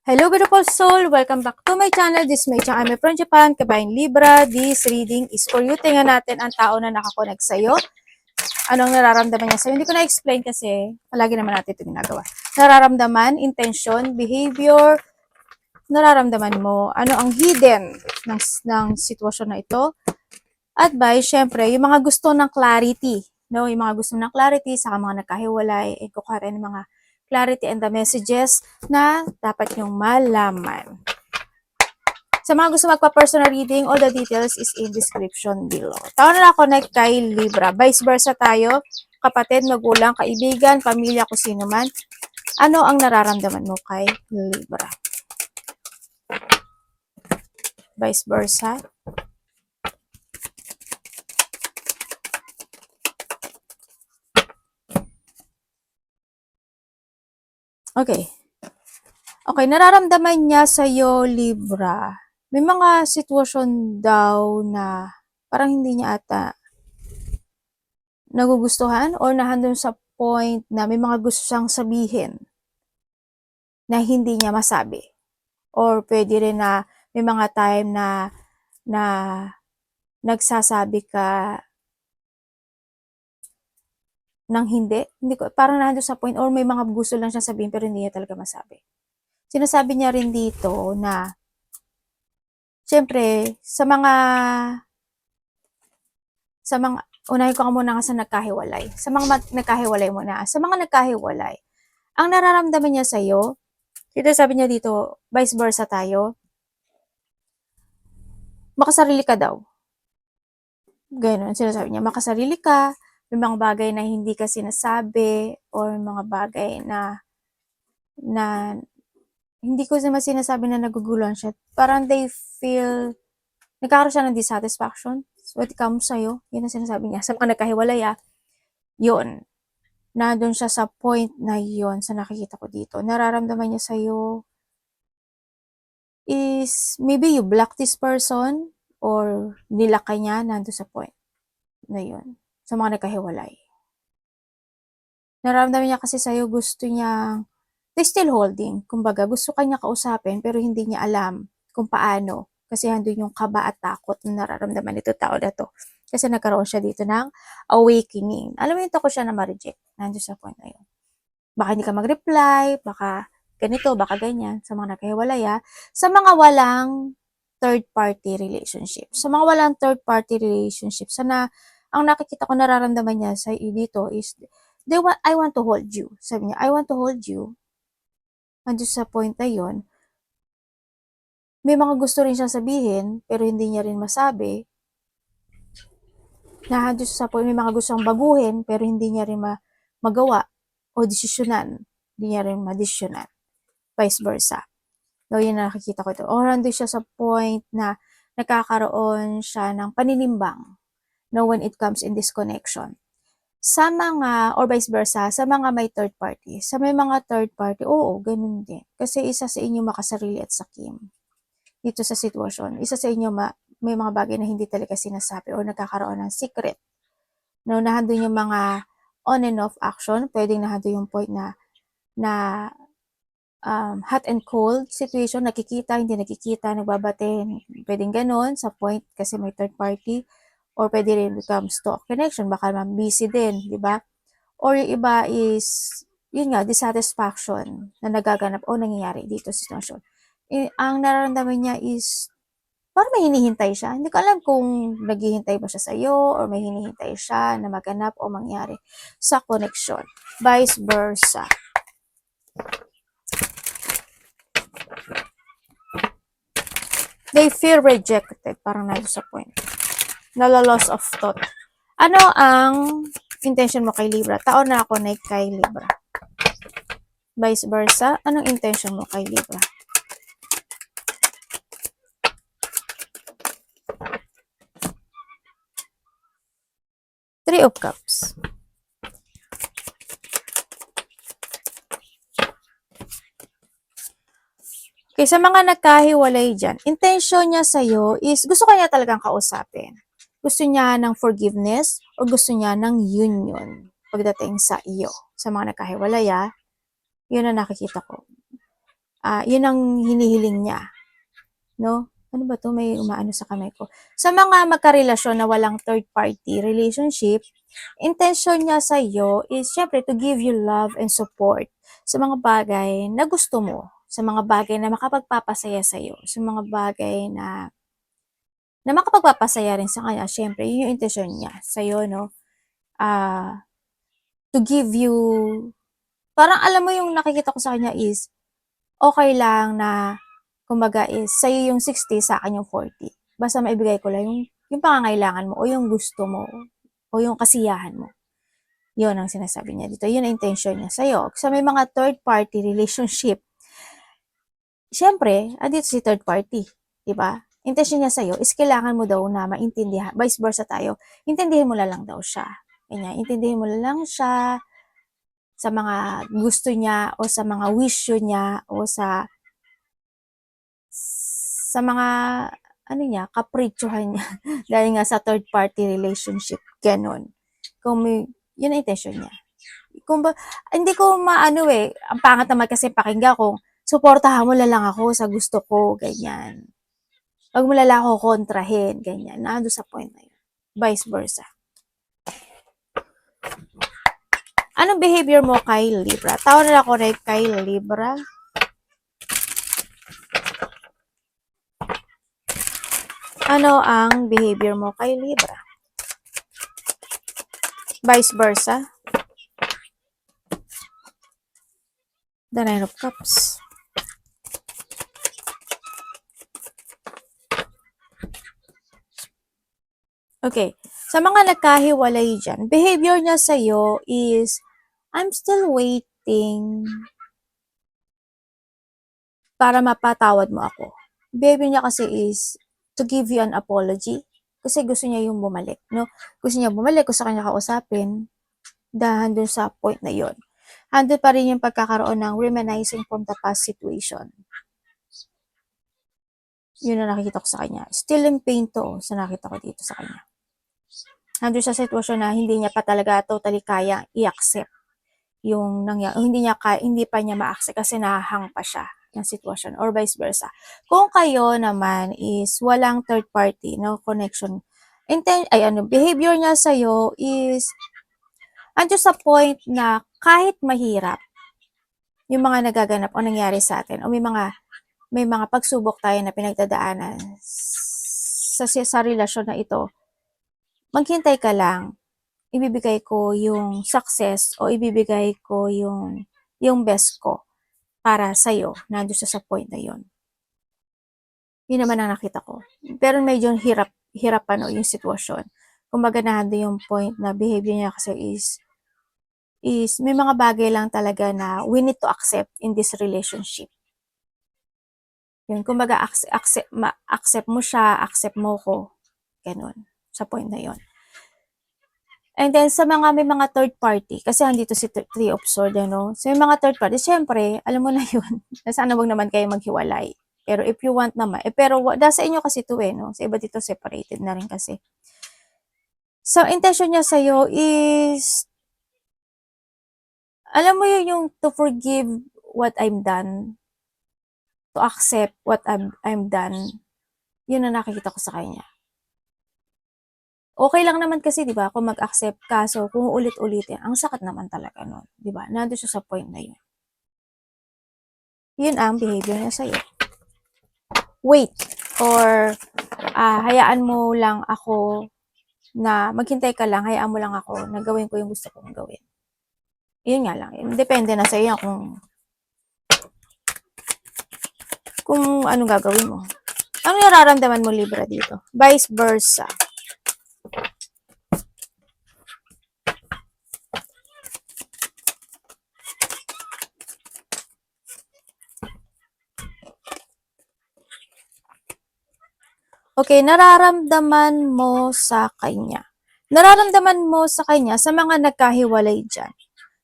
Hello beautiful soul! Welcome back to my channel. This is my channel. I'm from Japan, Kabayan Libra. This reading is for you. Tingnan natin ang tao na nakakonect sa'yo. Anong nararamdaman niya sa'yo? Hindi ko na-explain kasi palagi naman natin ito ginagawa. Nararamdaman, intention, behavior, nararamdaman mo. Ano ang hidden ng sitwasyon na ito? Advice, syempre, yung mga gusto ng clarity. No? Yung mga gusto ng clarity, saka mga nagkahiwalay, kukuha rin ng mga clarity and the messages na dapat nyong malaman. Sa mga gusto magpa-personal reading, all the details is in description below. Tao na connect kay Libra. Vice versa tayo, kapatid, magulang, kaibigan, pamilya, kung sino man. Ano ang nararamdaman mo kay Libra? Vice versa. Okay. Okay, nararamdaman niya sa'yo, Libra. May mga sitwasyon daw na parang hindi niya ata nagugustuhan or nahandun sa point na may mga gusto siyang sabihin na hindi niya masabi. Or pwede rin na may mga time na nagsasabi ka ng hindi ko, parang nandun sa point or may mga gusto lang siyang sabihin pero hindi niya talaga masabi. Sinasabi niya rin dito na siyempre sa mga unahin ko muna sa nagkahiwalay. Sa mga nagkahiwalay muna. Sa mga nagkahiwalay, ang nararamdaman niya sa'yo, dito sabi niya dito, vice versa tayo, makasarili ka daw. Ganun, sinasabi niya, makasarili ka, may mga bagay na hindi ka sinasabi, or mga bagay na hindi ko naman sinasabi na naguguluhan siya. Parang they feel, nagkakaroon siya ng dissatisfaction. So, it comes sa'yo, yun ang sinasabi niya. Sa mga nagkahiwalay, yun. Nandun siya sa point na yun, sa nakikita ko dito. Nararamdaman niya sa'yo is, maybe you block this person, or nilak ka niya, nandun sa point na yun. Sa mga nagkahiwalay. Nararamdaman niya kasi sa'yo, gusto niya, they still holding. Kumbaga, gusto ka niya kausapin, pero hindi niya alam kung paano. Kasi handun yung kaba at takot na nararamdaman nito tao na to. Kasi nagkaroon siya dito ng awakening. Alam mo yung takot siya na ma-reject. Nandun sa point na yun. Baka hindi ka mag-reply, baka ganito, baka ganyan. Sa mga nagkahiwalay, sa mga walang third-party relationship. Sa mga walang third-party relationship, sana ang nakikita ko nararamdaman niya sa dito is, I want to hold you. Sabi niya, I want to hold you. Nandun sa point na yun, may mga gusto rin siyang sabihin, pero hindi niya rin masabi. Nandun sa point, may mga gusto siyang baguhin, pero hindi niya rin magawa o desisyonan. Hindi niya rin madesisyonan. Vice versa. No, yun na nakikita ko ito. O nandun siya sa point na nagkakaroon siya ng paninimbang, no, when it comes in this connection. Sa mga, or vice versa, sa mga may third party. Sa may mga third party, oo, ganun din. Kasi isa sa inyo makasarili at sakim. Dito sa sitwasyon, isa sa inyo may mga bagay na hindi talaga sinasabi or nagkakaroon ng secret. No, nahandun yung mga on and off action. Pwedeng nahandun yung point na hot and cold situation, nakikita, hindi nakikita, nagbabate, pwedeng ganun sa point kasi may third party, or pwede rin becomes to a connection, baka naman busy din, di ba? Or yung iba is, yun nga, dissatisfaction na nagaganap o nangyayari dito sa sitwasyon. Ang nararamdaman niya is, parang may hinihintay siya. Hindi ko alam kung naghihintay ba siya sa iyo or may hinihintay siya na maganap o mangyari sa connection. Vice versa. They feel rejected. Parang nalo sa point. Nalo-loss of thought. Ano ang intention mo kay Libra? Tao na connect kay Libra. Vice versa. Anong intention mo kay Libra? Three of Cups. Okay, sa mga nagkahiwalay dyan, intention niya sa'yo is gusto kanya talagang kausapin. Gusto niya ng forgiveness o gusto niya ng union pagdating sa iyo. Sa mga nagkahiwalay, yun ang nakikita ko. yun ang hinihiling niya, no? Ano ba to? May umaano sa kamay ko. Sa mga magkarelasyon na walang third party relationship, intention niya sa iyo is syempre to give you love and support sa mga bagay na gusto mo, sa mga bagay na makapagpapasaya sa iyo, sa mga bagay na makapagpapasaya rin sa kanya. Syempre, yun yung intention niya sa iyo, no? To give you, parang alam mo yung nakikita ko sa kanya is, okay lang na, kumbaga is, sa'yo yung 60, sa akin yung 40. Basta maibigay ko lang yung pangangailangan mo, o yung gusto mo, o yung kasiyahan mo. Yun ang sinasabi niya dito. Yun ang intention niya sa'yo. Sa may mga third party relationship, syempre, andito si third party. Diba? Intention niya sa'yo is kailangan mo daw na maintindihan. Vice versa tayo. Intindihin mo na lang daw siya. Ganyan. Intindihin mo na lang siya sa mga gusto niya o sa mga wish niya o sa mga ano niya, kapritsyohan niya. Dahil nga sa third party relationship. Ganon. Kung may, yun ang intention niya. Kung ba, hindi ko maano ang pangat naman kasi pakinggan kung suportahan mo na lang ako sa gusto ko, ganyan. Wag mo lang ako kontrahin, ganyan. Nando sa point na yun. Vice versa. Anong behavior mo kay Libra? Tao na ako rin kay Libra. Ano ang behavior mo kay Libra? Vice versa. The Nine of Cups. Okay. Sa mga nagkahiwalay dyan, behavior niya sa'yo is, I'm still waiting para mapatawad mo ako. Behavior niya kasi is to give you an apology. Kasi gusto niya yung bumalik, no? Gusto niya bumalik, gusto kanya kausapin. Dahil dun sa point na yon. Handle pa rin yung pagkakaroon ng reminiscing from the past situation. Yun na nakikita ko sa kanya. Still in pain to, sa nakita ko dito sa kanya. Nandun sa sitwasyon na hindi niya pa talaga totally kaya i-accept yung nangyari. Hindi pa niya ma-accept kasi nahang pa siya ng sitwasyon or vice versa. Kung kayo naman is walang third party, no connection, behavior niya sa'yo is andun sa point na kahit mahirap yung mga nagaganap o nangyari sa atin o may mga pagsubok tayo na pinagdadaanan sa relasyon na ito, maghintay ka lang, ibibigay ko yung success o ibibigay ko yung best ko para sa'yo, nandun sa point na yon. Yun naman ang nakita ko. Pero medyo hirap yung sitwasyon. Kumbaga nandun yung point na behavior niya kasi is may mga bagay lang talaga na we need to accept in this relationship. Yun, kumbaga accept mo siya, accept mo ko. Ganun, sa point na yon. And then, may mga third party, kasi andito si Three of Swords, no? So, may mga third party, syempre, alam mo na yun, sana wag naman kayo maghiwalay. Pero if you want naman, pero sa inyo kasi ito no? Sa iba dito, separated na rin kasi. So, intention niya sa'yo is, alam mo yun, yung to forgive what I'm done, to accept what I'm done, yun na nakikita ko sa kanya. Okay lang naman kasi 'di ba kung mag-accept, kaso kung ulit-ulitin ang sakit naman talaga nun, 'di ba? Nando'n siya sa point na 'yun. 'Yun ang behavior niya sa'yo. Wait or hayaan mo lang ako na maghintay ka lang, hayaan mo lang ako na gawin ko yung gusto kong gawin. 'Yun nga lang, depende na sa'yo kung anong gagawin mo. Ano nararamdaman mo, Libra, dito? Vice versa. Okay, nararamdaman mo sa kanya. Nararamdaman mo sa kanya sa mga nagkahiwalay dyan.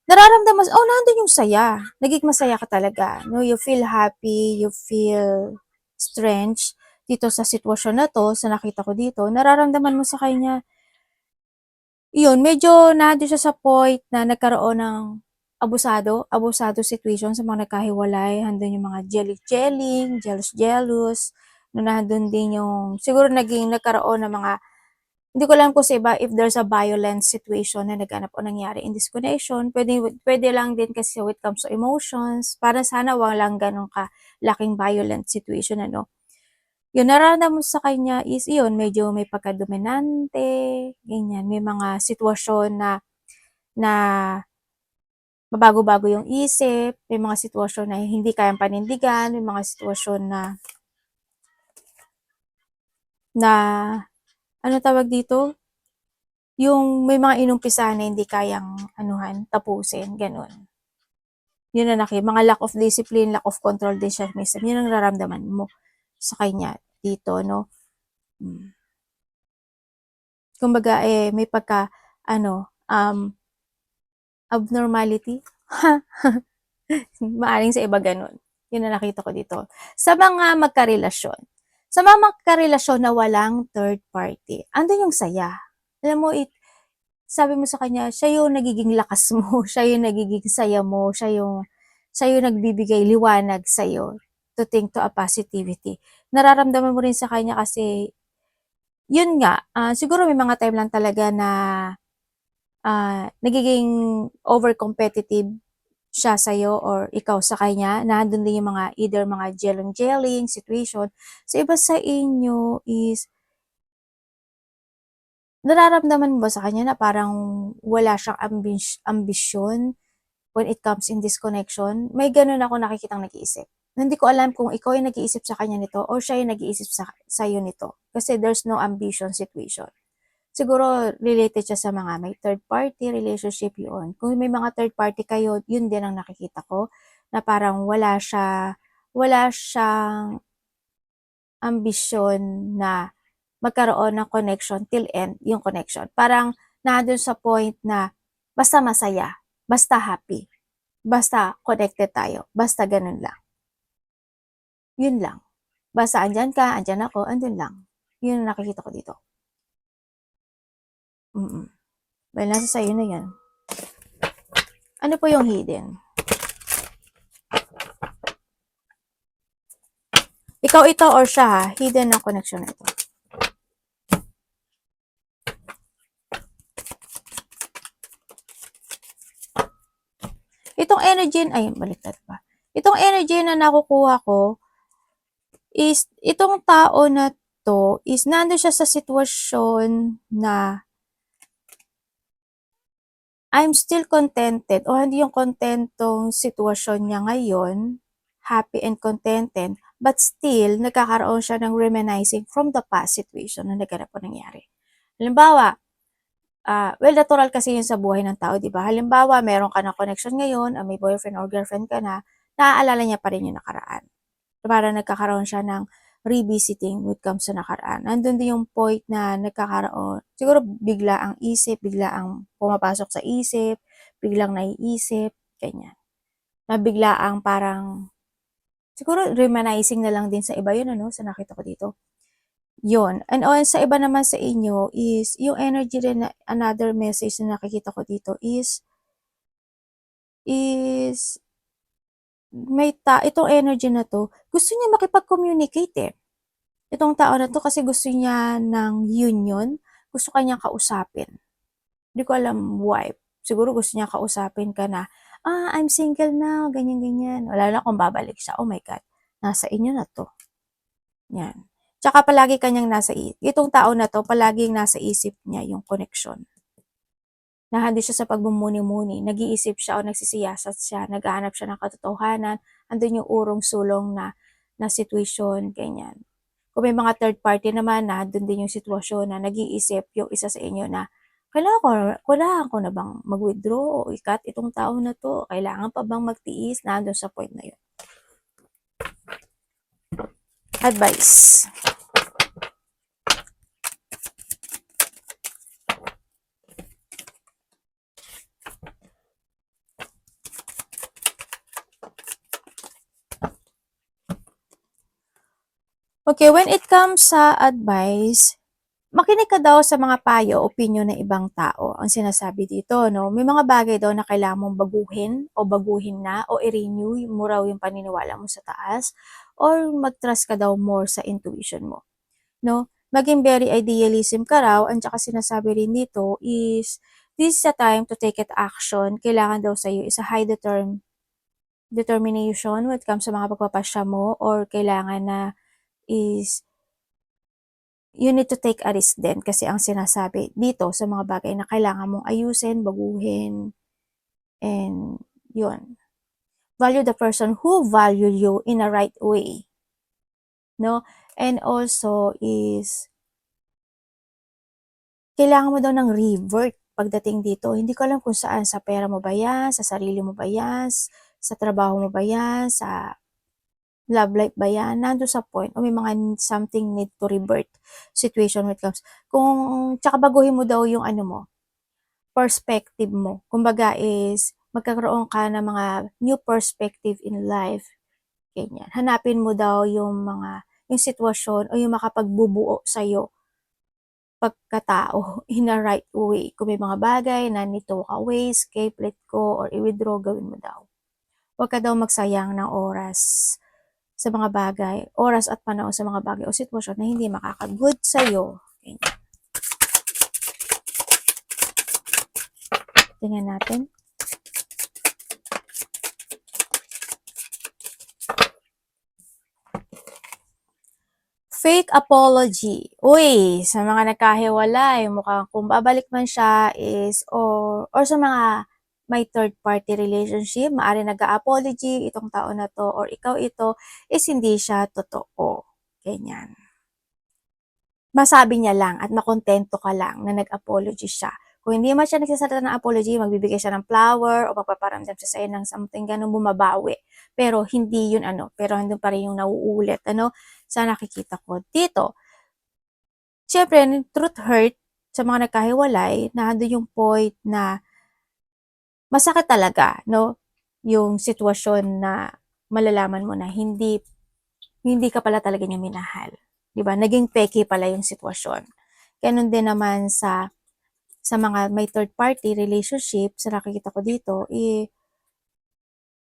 Nararamdaman, nandun yung saya. Naging masaya ka talaga. No? You feel happy, you feel strange dito sa sitwasyon na to, sa nakita ko dito. Nararamdaman mo sa kanya, yun, medyo nandun siya sa point na nagkaroon ng abusado situation sa mga nagkahiwalay, handun yung mga jelly-jelly, jealous-jealous, no, nandun din yung, siguro nagkaroon ng mga, hindi ko alam kung sa iba if there's a violent situation na nagganap o nangyari in this connection. Pwede lang din kasi when it comes to emotions. Para sana walang ganun ka laking violent situation, ano. Yung nararamdaman mo sa kanya is yun, medyo may pagka-dominante, ganyan. May mga sitwasyon na mabago-bago yung isip, may mga sitwasyon na hindi kayang panindigan, may mga sitwasyon na ano tawag dito? Yung may mga inumpisahan na hindi kayang tapusin, gano'n. Yun ang mga lack of discipline, lack of control din siya minsan. Yun ang nararamdaman mo sa kanya dito, no? Kumbaga, may pagka, abnormality. Maaring sa iba ganun. Yun ang nakita ko dito. Sa mga magkarelasyon. Sa mga magkarelasyon na walang third party, andun yung saya. Alam mo, sabi mo sa kanya, siya yung nagiging lakas mo, siya yung nagiging saya mo, siya yung nagbibigay liwanag sa'yo to think to a positivity. Nararamdaman mo rin sa kanya kasi, yun nga, siguro may mga time lang talaga na nagiging over-competitive siya sa'yo or ikaw sa kanya, nandun din yung mga either mga jelling situation. So, iba sa inyo is, nararamdaman mo ba sa kanya na parang wala siyang ambisyon when it comes in this connection? May ganun ako nakikitang nag-iisip. Hindi ko alam kung ikaw yung nag-iisip sa kanya nito or siya yung nag-iisip sa'yo nito. Kasi there's no ambition situation. Siguro related siya sa mga may third party relationship yun. Kung may mga third party kayo, yun din ang nakikita ko na parang wala siyang ambisyon na magkaroon ng connection till end yung connection. Parang nandun sa point na basta masaya, basta happy, basta connected tayo, basta ganun lang. Yun lang. Basta andyan ka, andyan ako, andun lang. Yun ang nakikita ko dito. Well, nasa sa'yo na yan. Ano po yung hidden? Ikaw ito or siya ha? Hidden ang connection na ito. Itong energy, baliktad pa. Itong energy na nakukuha ko is, itong tao na to is nando siya sa sitwasyon na I'm still contented o hindi yung kontentong sitwasyon niya ngayon, happy and contented, but still nagkakaroon siya ng reminiscing from the past situation na nagganap o nangyari. Halimbawa, well, natural kasi yun sa buhay ng tao, di ba? Halimbawa, meron ka na connection ngayon, may boyfriend or girlfriend ka na, naaalala niya pa rin yung nakaraan. Para nagkakaroon siya ng revisiting when it comes sa nakaraan. Nandun din yung point na nagkakaroon, siguro bigla ang isip, bigla ang pumapasok sa isip, biglang naiisip, ganyan. Na bigla ang parang, siguro reminiscing na lang din sa iba yun, sa nakita ko dito. Yun. And sa iba naman sa inyo is, yung energy rin, another message na nakikita ko dito is itong energy na to, gusto niya makipag-communicate eh. Itong tao na to kasi gusto niya ng union, gusto kanyang kausapin. Hindi ko alam why. Siguro gusto niya kausapin ka na, I'm single now, ganyan-ganyan. Wala na kung babalik siya. Oh my God, nasa inyo na to. Yan. Tsaka palagi kanyang itong tao na to, palaging nasa isip niya yung connection. Nahandi siya sa pagmumuni-muni, nag-iisip siya o nagsisiyasat siya, naghahanap siya ng katotohanan, andun yung urong-sulong na situation, ganyan. Kung may mga third party naman, nandun din yung sitwasyon na nag-iisip yung isa sa inyo na, kailangan ko na bang mag-withdraw o ikat itong tao na to? Kailangan pa bang magtiis? Nandun sa point na yun. Advice. Okay, when it comes sa advice, Makinig ka daw sa mga payo, opinyon ng ibang tao, ang sinasabi dito, no? May mga bagay daw na kailangan mong baguhin o baguhin na o i-renew mo raw yung paniniwala mo sa taas or mag-trust ka daw more sa intuition mo, no? Maging very idealism ka raw, ang tsaka sinasabi rin dito is this is a time to take it action. Kailangan daw sa'yo is a high determination when it comes sa mga pagpapasya mo or kailangan na is you need to take a risk din kasi ang sinasabi dito sa mga bagay na kailangan mong ayusin, baguhin, and yun. Value the person who value you in a right way, no? And also is, kailangan mo daw ng revert pagdating dito. Hindi ko alam kung saan, sa pera mo ba yan, sa sarili mo ba yan, sa trabaho mo ba yan, sa love life ba yan, nando sa point, o may mga something need to revert situation when it comes. Kung, tsaka baguhin mo daw yung ano mo, perspective mo. Kumbaga is, magkakaroon ka ng mga new perspective in life. Ganyan. Hanapin mo daw yung mga, yung sitwasyon o yung makapagbubuo sa'yo pagkatao in a right way. Kung may mga bagay na nito ka away, escape, let go, or i-withdraw, gawin mo daw. Huwag ka daw magsayang ng oras sa mga bagay, oras at panahon sa mga bagay o sitwasyon na hindi makaka-good sa'yo. Ganyan. Tingnan natin. Fake apology. Uy, sa mga nagkahiwalay, mukhang kung babalik man siya is, or sa mga may third party relationship, maari nag-apology itong tao na to, or ikaw ito, is hindi siya totoo. Ganyan. Masabi niya lang at makontento ka lang na nag-apology siya. Kung hindi man siya nagsasalita ng apology, magbibigay siya ng flower o magpaparamdam siya sa'yo ng something, ganun bumabawi. Pero hindi yun pero hindi pa rin yung nauulit, sa nakikita ko dito. Siyempre, truth hurt sa mga nagkahiwalay, na ando yung point na masakit talaga, no? Yung sitwasyon na malalaman mo na hindi ka pala talaga niya minahal. 'Di ba? Naging peke pala yung sitwasyon. Ganun din naman sa mga may third party relationship, sa nakikita ko dito,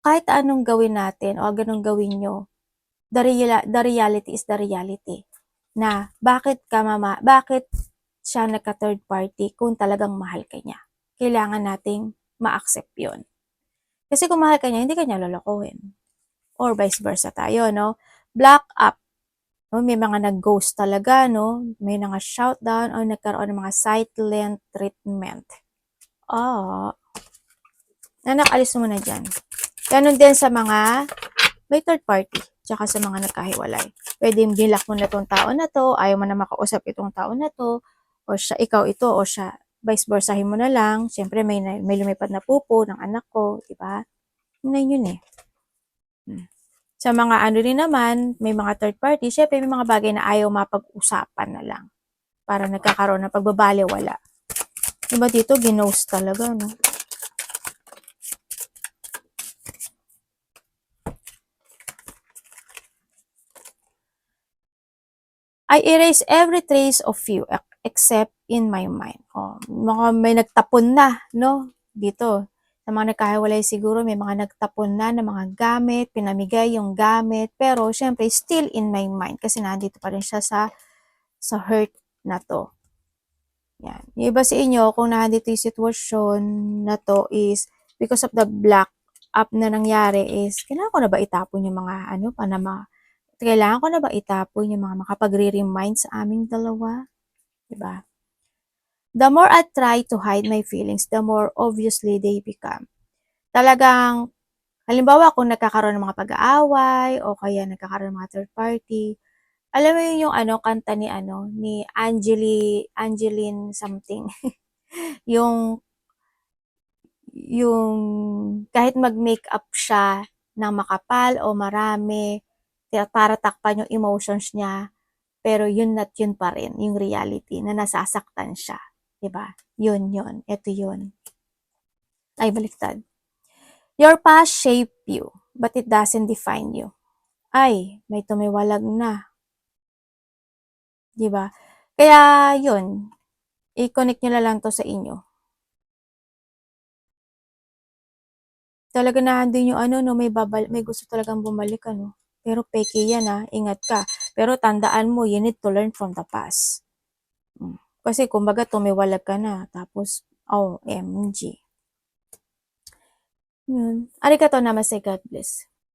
kahit anong gawin natin o ganun gawin nyo, the reality is the reality. Na bakit siya nagka third party kung talagang mahal ka niya. Kailangan nating ma-accept yun. Kasi kung mahal ka niya, hindi ka niya lolokohin. Or vice versa tayo, no? Black up. No? May mga nag-ghost talaga, no? May mga shoutdown o nagkaroon ng mga silent treatment. Anak, alis mo na dyan. Ganon din sa mga may third party, tsaka sa mga nagkahiwalay. Pwede bilak mo na itong tao na to, ayaw mo na makausap itong tao na to, o siya, ikaw ito, o siya, vice versahin mo na lang. Siyempre, may lumipad na pupo ng anak ko, diba? Yun eh. Sa mga ano rin naman, may mga third party, syempre may mga bagay na ayaw mapag-usapan na lang. Para nagkakaroon ng pagbabaliwala. Diba dito, ginost talaga, no? I erase every trace of you except in my mind. Mga may nagtapon na, no? Dito. Sa mga nagkahiwalay siguro, may mga nagtapon na ng mga gamit, pinamigay yung gamit, pero syempre, still in my mind kasi nandito pa rin siya sa hurt na to. Yan. Yung iba sa inyo, kung nandito yung sitwasyon na to is because of the black up na nangyari is, kailangan ko na ba itapon yung mga kailangan ko na ba itapon yung mga makapagre-remind sa aming dalawa? Diba? The more I try to hide my feelings, the more obviously they become. Talagang, halimbawa kung nagkakaroon ng mga pag-aaway o kaya nagkakaroon ng mga third party, alam mo yung kanta ni Angeline something. yung kahit mag-makeup siya ng makapal o marami, para takpan yung emotions niya, pero yun pa rin, yung reality, na nasasaktan siya. Diba? Yun. Ito yun. Ay, baliktad. Your past shape you, but it doesn't define you. Ay, may tumiwalag na. Diba? Kaya, yun. I-connect nyo na lang to sa inyo. Talaga nandun yung ano, no, may gusto talagang bumalik, ano. Pero peke yan, ingat ka. Pero tandaan mo, you need to learn from the past. Kasi kumbaga tumiwalag ka na, tapos, OMG. Yun. Arigatou namaste, God bless.